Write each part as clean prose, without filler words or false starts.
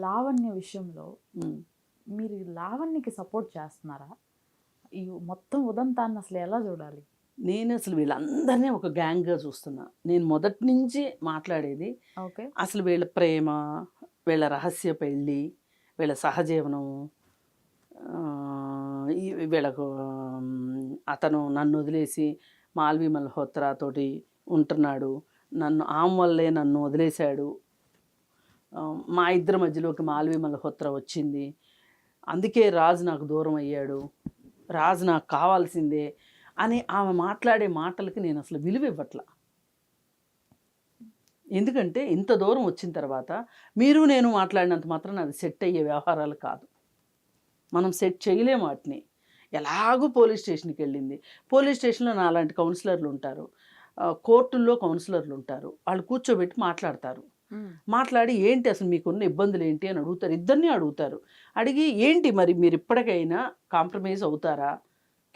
లావణ్య విషయంలో హ్మ్. మీరు ఈ లావణ్యకి సపోర్ట్ చేస్తున్నారా? ఈ మొత్తం ఉదంతాన్ని అసలు ఎలా చూడాలి? నేను అసలు వీళ్ళందరినీ ఒక గ్యాంగ్‌గా చూస్తున్నా. నేను మొదటి నుంచి మాట్లాడేది ఓకే. అసలు వీళ్ళ ప్రేమ, వీళ్ళ రహస్య పెళ్లి, వీళ్ళ సహజీవనం, ఈ వీళ్ళకు అతను నన్నొదిలేసి మాల్వి మల్హోత్రా తోటి ఉంటున్నాడు. ఆమె వల్లే నన్ను వదిలేశాడు. మా ఇద్దరి మధ్యలోకి మాల్వి మల్హోత్రా వచ్చింది. అందుకే రాజు నాకు దూరం అయ్యాడు. రాజు నాకు కావాల్సిందే అని ఆమె మాట్లాడే మాటలకి నేను అసలు విలువ ఇవ్వట్ల. ఎందుకంటే ఇంత దూరం వచ్చిన తర్వాత మీరు నేను మాట్లాడినంత మాత్రాన అది సెట్ అయ్యే వ్యవహారాలు కాదు. మనం సెట్ చేయలేము వాటిని. ఎలాగూ పోలీస్ స్టేషన్‌కి వెళ్ళింది. పోలీస్ స్టేషన్‌లో నాలాంటి కౌన్సిలర్లు ఉంటారు. కోర్టుల్లో కౌన్సిలర్లు ఉంటారు. వాళ్ళు కూర్చోబెట్టి మాట్లాడతారు. మాట్లాడి ఏంటి అసలు మీకున్న ఇబ్బందులు ఏంటి అని అడుగుతారు. ఇద్దరిని అడుగుతారు. అడిగి ఏంటి మరి మీరు ఇప్పటికైనా కాంప్రమైజ్ అవుతారా?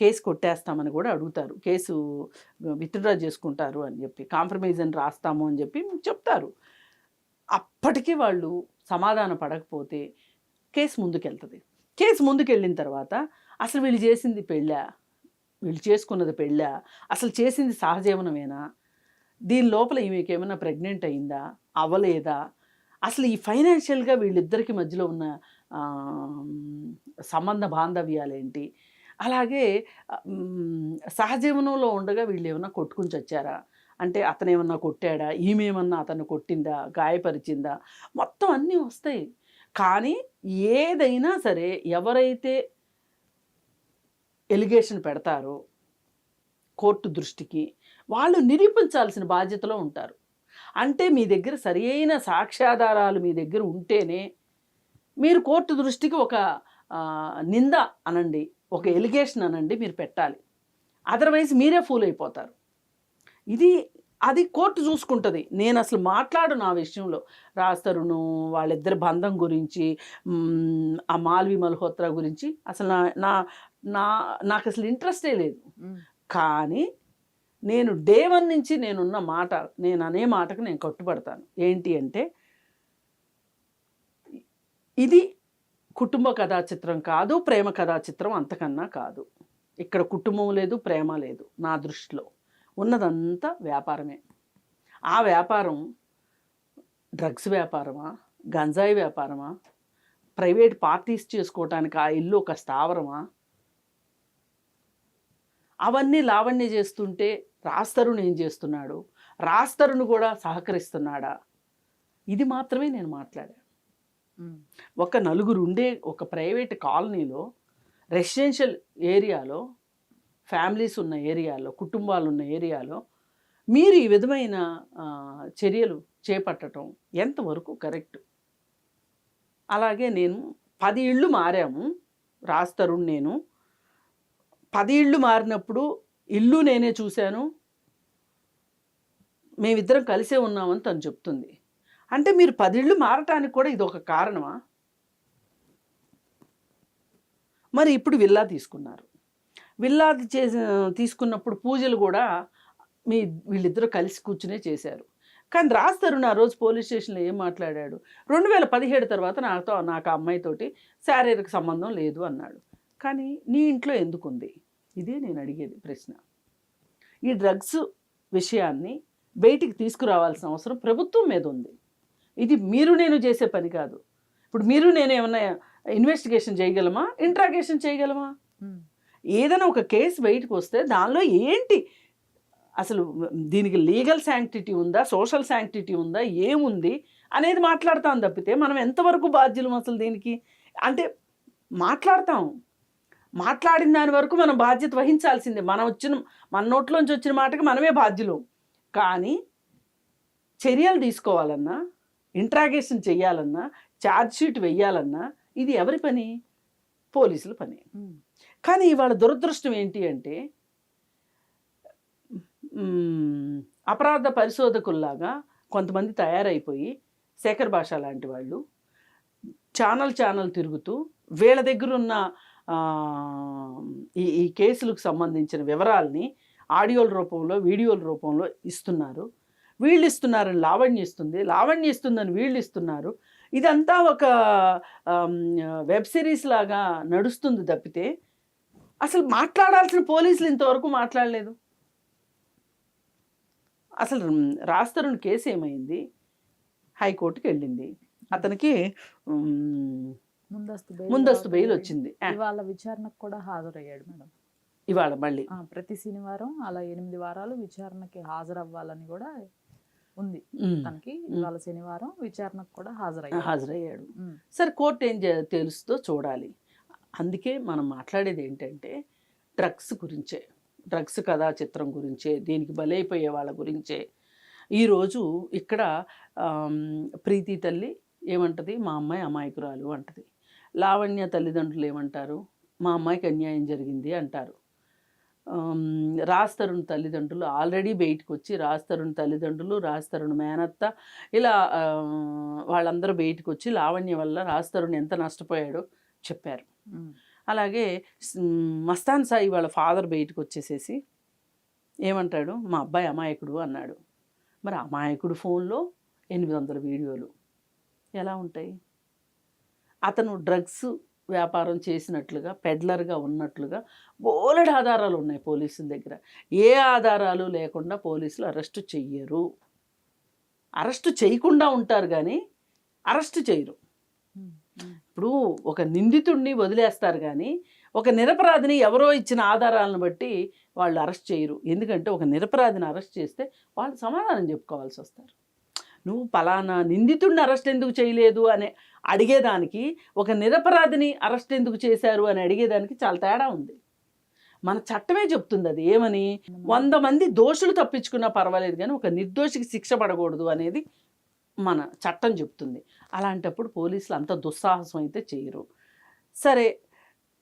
కేసు కొట్టేస్తామని కూడా అడుగుతారు. కేసు విత్‌డ్రా చేసుకుంటారు అని చెప్పి, కాంప్రమైజ్ అని రాస్తాము అని చెప్పి చెప్తారు. అప్పటికి వాళ్ళు సమాధాన పడకపోతే కేసు ముందుకెళ్తది. కేసు ముందుకెళ్ళిన తర్వాత అసలు వీళ్ళు చేసింది పెళ్ళా? వీళ్ళు చేసుకున్నది పెళ్ళా? అసలు చేసింది సహజీవనమేనా? దీని లోపల ఈమెకేమైనా ప్రెగ్నెంట్ అయిందా? అవ్వలేదా? అసలు ఈ ఫైనాన్షియల్‌గా వీళ్ళిద్దరికి మధ్యలో ఉన్న సంబంధ బాంధవ్యాలేంటి? అలాగే సహజీవనంలో ఉండగా వీళ్ళేమన్నా కొట్టుకొని చచ్చారా? అంటే అతనేమన్నా కొట్టాడా? ఈమెమన్నా అతన్ని కొట్టిందా? గాయపరిచిందా? మొత్తం అన్నీ వస్తాయి. కానీ ఏదైనా సరే ఎవరైతే ఎలిగేషన్ పెడతారో కోర్టు దృష్టికి వాళ్ళు నిరూపించాల్సిన బాధ్యతలో ఉంటారు. అంటే మీ దగ్గర సరియైన సాక్ష్యాధారాలు మీ దగ్గర ఉంటేనే మీరు కోర్టు దృష్టికి ఒక నింద అనండి, ఒక ఎలిగేషన్ అనండి మీరు పెట్టాలి. అదర్వైజ్ మీరే ఫూల్ అయిపోతారు. అది కోర్టు చూసుకుంటుంది. నేను అసలు మాట్లాడను ఆ విషయంలో. రాజ్ తరుణ్ వాళ్ళిద్దరి బంధం గురించి, ఆ మాల్వి మల్హోత్రా గురించి అసలు నా నా నా నాకు అసలు ఇంట్రెస్టే లేదు. కానీ నేను డే 1 నుంచి నేనున్న మాట, నేను అనే మాటకు నేను కట్టుబడతాను. ఏంటి అంటే ఇది కుటుంబ కథా చిత్రం కాదు, ప్రేమ కథా చిత్రం అంతకన్నా కాదు. ఇక్కడ కుటుంబం లేదు, ప్రేమ లేదు. నా దృష్టిలో ఉన్నదంతా వ్యాపారమే. ఆ వ్యాపారం డ్రగ్స్ వ్యాపారమా, గంజాయి వ్యాపారమా, ప్రైవేట్ పార్టీస్ చేసుకోవటానికి ఆ ఇల్లు ఒక స్థావరమా? అవన్నీ లావణ్య చేస్తుంటే రాజ్ తరుణ్ ఏం చేస్తున్నాడు? రాజ్ తరుణ్ కూడా సహకరిస్తున్నాడా? ఇది మాత్రమే నేను మాట్లాడాను. ఒక నలుగురు ఉండే ఒక ప్రైవేట్ కాలనీలో, రెసిడెన్షియల్ ఏరియాలో, ఫ్యామిలీస్ ఉన్న ఏరియాలో, కుటుంబాలు ఉన్న ఏరియాలో మీరు ఈ విధమైన చర్యలు చేపట్టడం ఎంతవరకు కరెక్ట్? అలాగే నేను 10 ఇళ్ళు మారాము. రాజ్ తరుణ్ నేను 10 ఇళ్ళు మారినప్పుడు ఇల్లు నేనే చూశాను, మేమిద్దరం కలిసే ఉన్నామని తను చెప్తుంది. అంటే మీరు 10 ఇళ్ళు మారటానికి కూడా ఇది ఒక కారణమా? మరి ఇప్పుడు విల్లా తీసుకున్నారు. విల్లా తీసుకున్నప్పుడు పూజలు కూడా వీళ్ళిద్దరూ కలిసి కూర్చునే చేశారు. కానీ రాజ్ తరుణ్ ఆ రోజు పోలీస్ స్టేషన్లో ఏం మాట్లాడాడు? 2017 తర్వాత నాకు ఆ అమ్మాయితోటి శారీరక సంబంధం లేదు అన్నాడు. కానీ నీ ఇంట్లో ఎందుకుంది? ఇదే నేను అడిగేది ప్రశ్న. ఈ డ్రగ్స్ విషయాన్ని బయటికి తీసుకురావాల్సిన అవసరం ప్రభుత్వం మీద ఉంది. ఇది మీరు నేను చేసే పని కాదు. ఇప్పుడు మీరు నేను ఏమన్నా ఇన్వెస్టిగేషన్ చేయగలమా? ఇంట్రాగేషన్ చేయగలమా? ఏదైనా ఒక కేసు బయటకు వస్తే దానిలో ఏంటి అసలు, దీనికి లీగల్ శాంక్టిటీ ఉందా, సోషల్ శాంక్టిటీ ఉందా, ఏముంది అనేది మాట్లాడతాం తప్పితే మనం ఎంతవరకు బాధ్యులం అసలు దీనికి? అంటే మాట్లాడతాం, మాట్లాడిన దాని వరకు మనం బాధ్యత వహించాల్సిందే. మన నోట్లోంచి వచ్చిన మాటకి మనమే బాధ్యులం. కానీ చర్యలు తీసుకోవాలన్నా, ఇంట్రాగేషన్ చేయాలన్నా, ఛార్జ్ షీట్ వెయ్యాలన్నా ఇది ఎవరి పని? పోలీసుల పని. కానీ ఇవాళ దురదృష్టం ఏంటి అంటే అపరాధ పరిశోధకుల్లాగా కొంతమంది తయారైపోయి, శేఖర్ భాష లాంటి వాళ్ళు ఛానల్ తిరుగుతూ వీళ్ళ దగ్గర ఉన్న ఈ కేసులకు సంబంధించిన వివరాల్ని ఆడియోల రూపంలో, వీడియోల రూపంలో ఇస్తున్నారు. వీళ్ళు ఇస్తున్నారని లావణ్య ఇస్తుంది, లావణ్య ఇస్తుందని వీళ్ళు ఇస్తున్నారు. ఇదంతా ఒక వెబ్ సిరీస్ లాగా నడుస్తుంది తప్పితే అసలు మాట్లాడాల్సిన పోలీసులు ఇంతవరకు మాట్లాడలేదు. అసలు రాజ్ తరుణ్ కేసు ఏమైంది? హైకోర్టుకి వెళ్ళింది. అతనికి ముందస్తు బెయిల్ వచ్చింది. ఇవాళ విచారణకు కూడా హాజరయ్యాడు మేడం. ఇవాళ మళ్ళీ ప్రతి శనివారం అలా 8 వారాలు విచారణకి హాజరవ్వాలని కూడా ఉంది తనకి. ఇవాళ శనివారం విచారణకు కూడా హాజరయ్యాడు. సరే, కోర్టు ఏం తెలుస్తుందో చూడాలి. అందుకే మనం మాట్లాడేది ఏంటంటే డ్రగ్స్ గురించే, డ్రగ్స్ కథా చిత్రం గురించే, దీనికి బలైపోయే వాళ్ళ గురించే. ఈరోజు ఇక్కడ ప్రీతి తల్లి ఏమంటది? మా అమ్మాయి అమాయకురాలు అంటది. లావణ్య తల్లిదండ్రులు ఏమంటారు? మా అమ్మాయికి అన్యాయం జరిగింది అంటారు. రాజ్ తరుణ్ తల్లిదండ్రులు ఆల్రెడీ బయటకు వచ్చి, రాజ్ తరుణ్ తల్లిదండ్రులు, రాజ్ తరుణ్ మేనత్త, ఇలా వాళ్ళందరూ బయటకు వచ్చి లావణ్య వల్ల రాజ్ తరుణ్ ఎంత నష్టపోయాడో చెప్పారు. అలాగే మస్తాన్ సాయి వాళ్ళ ఫాదర్ బయటకు వచ్చేసేసి ఏమంటాడు? మా అబ్బాయి అమాయకుడు అన్నాడు. మరి అమాయకుడు ఫోన్లో 800 వీడియోలు ఎలా ఉంటాయి? అతను డ్రగ్స్ వ్యాపారం చేసినట్లుగా, పెడ్లర్గా ఉన్నట్లుగా బోలెడు ఆధారాలు ఉన్నాయి పోలీసుల దగ్గర. ఏ ఆధారాలు లేకుండా పోలీసులు అరెస్టు చెయ్యరు. అరెస్టు చేయకుండా ఉంటారు కానీ అరెస్టు చేయరు. ఇప్పుడు ఒక నిందితుడిని వదిలేస్తారు కానీ ఒక నిరపరాధిని ఎవరో ఇచ్చిన ఆధారాలను బట్టి వాళ్ళు అరెస్ట్ చేయరు. ఎందుకంటే ఒక నిరపరాధిని అరెస్ట్ చేస్తే వాళ్ళు సమాధానం చెప్పుకోవాల్సి వస్తారు. నువ్వు పలానా నిందితుడిని అరెస్ట్ ఎందుకు చేయలేదు అని అడిగేదానికి, ఒక నిరపరాధిని అరెస్ట్ ఎందుకు చేశారు అని అడిగేదానికి చాలా తేడా ఉంది. మన చట్టమే చెప్తుంది అది. ఏమని? 100 మంది దోషులు తప్పించుకున్నా పర్వాలేదు కానీ ఒక నిర్దోషికి శిక్ష పడకూడదు అనేది మన చట్టం చెప్తుంది. అలాంటప్పుడు పోలీసులు అంత దుస్సాహసం అయితే చేయరు. సరే,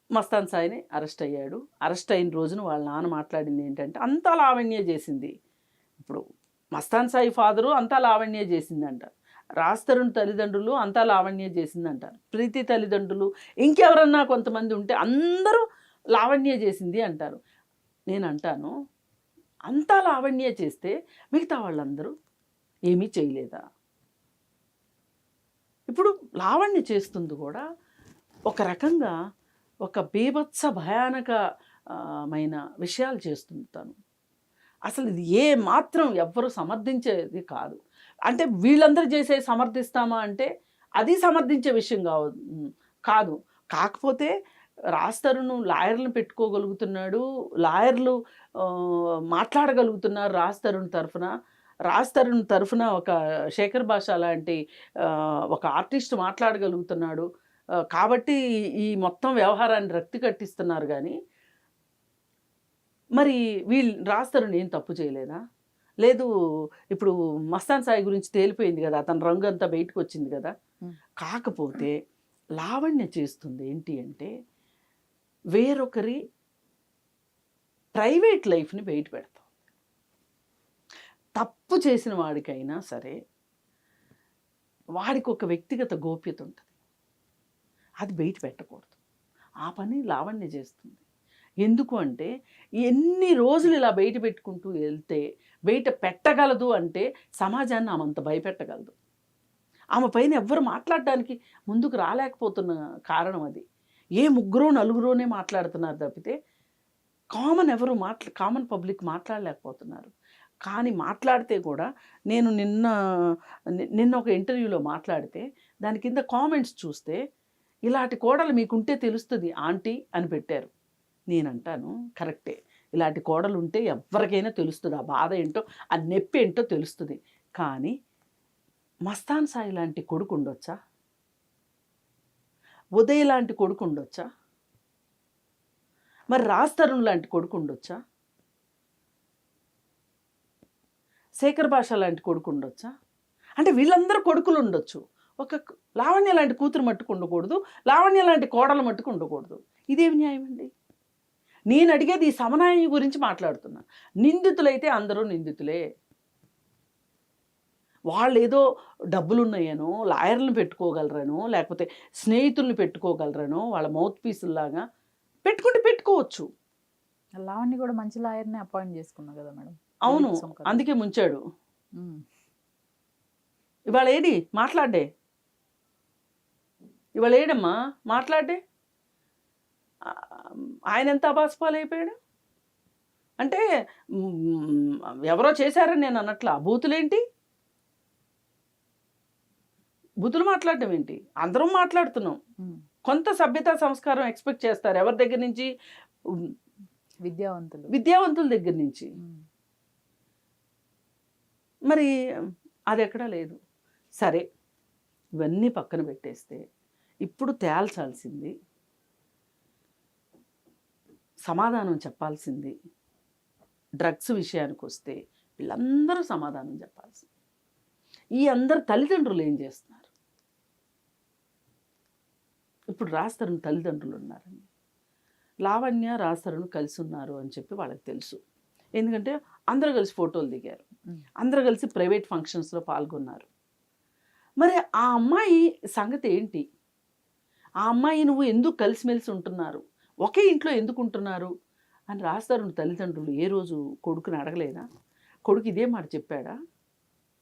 మస్తాన్ సాయిని అరెస్ట్ అయ్యాడు. అరెస్ట్ అయిన రోజున వాళ్ళ నాన్న మాట్లాడింది ఏంటంటే అంతా లావణ్య చేసింది. ఇప్పుడు మస్తాన్ సాయి ఫాదరు అంతా లావణ్య చేసిందంట, రాజ్ తరుణ్ తల్లిదండ్రులు అంతా లావణ్య చేసిందంటారు, ప్రీతి తల్లిదండ్రులు ఇంకెవరన్నా కొంతమంది ఉంటే అందరూ లావణ్య చేసింది అంటారు. నేను అంటాను, అంతా లావణ్య చేస్తే మిగతా వాళ్ళందరూ ఏమీ చేయలేదా? ఇప్పుడు లావణ్య చేస్తుంది కూడా ఒక రకంగా ఒక బీభత్స భయానకమైన విషయాలు చేస్తుంది తను. అసలు ఇది ఏ మాత్రం ఎవ్వరు సమర్థించేది కాదు. అంటే వీళ్ళందరూ చేసే సమర్థిస్తామా అంటే అది సమర్థించే విషయం కాదు. కాకపోతే రాజ్ తరుణ్ లాయర్లను పెట్టుకోగలుగుతున్నాడు, లాయర్లు మాట్లాడగలుగుతున్నారు రాజ్ తరుణ్ తరఫున ఒక శేఖర్ భాష లాంటి ఒక ఆర్టిస్ట్ మాట్లాడగలుగుతున్నాడు. కాబట్టి ఈ మొత్తం వ్యవహారాన్ని రక్తి కట్టిస్తున్నారు. కానీ మరి రాజ్ తరుణ్ ఏం తప్పు చేయలేదా? లేదు, ఇప్పుడు మస్తాన్ సాయి గురించి తేలిపోయింది కదా, అతని రంగు అంతా బయటకు వచ్చింది కదా. కాకపోతే లావణ్య చేస్తుంది ఏంటి అంటే వేరొకరి ప్రైవేట్ లైఫ్ని బయట పెడతాం. తప్పు చేసిన వాడికైనా సరే వాడికి ఒక వ్యక్తిగత గోప్యత ఉంటుంది, అది బయట పెట్టకూడదు. ఆ పని లావణ్య చేస్తుంది. ఎందుకు అంటే ఎన్ని రోజులు ఇలా బయట పెట్టుకుంటూ వెళ్తే బయట పెట్టగలదు అంటే సమాజాన్ని ఆమె అంత భయపెట్టగలదు. ఆమె పైన ఎవ్వరు మాట్లాడడానికి ముందుకు రాలేకపోతున్న కారణం అది. ఏ 3-4 మాట్లాడుతున్నారు తప్పితే కామన్ పబ్లిక్ మాట్లాడలేకపోతున్నారు. కానీ మాట్లాడితే కూడా నేను నిన్న ఒక ఇంటర్వ్యూలో మాట్లాడితే దాని కింద కామెంట్స్ చూస్తే ఇలాంటి కోడలు మీకుంటే తెలుస్తుంది ఆంటీ అని పెట్టారు. నేనంటాను కరెక్టే, ఇలాంటి కోడలు ఉంటే ఎవరికైనా తెలుస్తుంది, ఆ బాధ ఏంటో, ఆ నొప్పి ఏంటో తెలుస్తుంది. కానీ మస్తాన్ సాయి లాంటి కొడుకు ఉండొచ్చా? ఉదయ్ లాంటి కొడుకు ఉండొచ్చా? మరి రాజ్ తరుణ్ లాంటి కొడుకు ఉండొచ్చా? శేఖర్ భాష లాంటి కొడుకు ఉండొచ్చా? అంటే వీళ్ళందరూ కొడుకులు ఉండొచ్చు, ఒక లావణ్య లాంటి కూతురు మట్టుకు ఉండకూడదు, లావణ్య లాంటి కోడలు మట్టుకు ఉండకూడదు. ఇదేమి న్యాయం అండి? నేను అడిగేది ఈ సమన్వయం గురించి మాట్లాడుతున్నా. నిందితులైతే అందరూ నిందితులే. వాళ్ళు ఏదో డబ్బులున్నాయనో, లాయర్లను పెట్టుకోగలరనో, లేకపోతే స్నేహితుల్ని పెట్టుకోగలరనో, వాళ్ళ మౌత్ పీసుల్లాగా పెట్టుకోవచ్చు. లావణ్య కూడా మంచి లాయర్ని అపాయింట్ చేసుకున్నా కదా మేడం. అవును, అందుకే ముంచాడు. ఇవాళ ఏది మాట్లాడే ఇవాళ ఏడమ్మా మాట్లాడే ఆయన ఎంత అబాస్పాలైపోయాడు అంటే ఎవరో చేశారని నేను అన్నట్లా బూతులేంటి, బూతులు మాట్లాడటం ఏంటి, అందరం మాట్లాడుతున్నాం. కొంత సభ్యతా సంస్కారం ఎక్స్పెక్ట్ చేస్తారు ఎవరి దగ్గర నుంచి, విద్యావంతుల దగ్గర నుంచి. మరి అది ఎక్కడా లేదు. సరే ఇవన్నీ పక్కన పెట్టేస్తే ఇప్పుడు తేల్చాల్సింది, సమాధానం చెప్పాల్సింది డ్రగ్స్ విషయానికి వస్తే వీళ్ళందరూ సమాధానం చెప్పాల్సింది. ఈ అందరు తల్లిదండ్రులు ఏం చేస్తున్నారు? ఇప్పుడు రాజ్-తరుణ్ తల్లిదండ్రులు ఉన్నారండి, లావణ్య రాజ్-తరుణ్ కలిసి ఉన్నారు అని చెప్పి వాళ్ళకి తెలుసు. ఎందుకంటే అందరూ కలిసి ఫోటోలు దిగారు, అందరూ కలిసి ప్రైవేట్ ఫంక్షన్స్లో పాల్గొన్నారు. మరి ఆ అమ్మాయి సంగతి ఏంటి? ఆ అమ్మాయి నువ్వు ఎందుకు కలిసిమెలిసి ఉంటున్నారు, ఒకే ఇంట్లో ఎందుకు ఉంటున్నారు అని రాజ్-తరుణ్ తల్లిదండ్రులు ఏ రోజు కొడుకుని అడగలేదా? కొడుకు ఇదే మాట చెప్పాడా?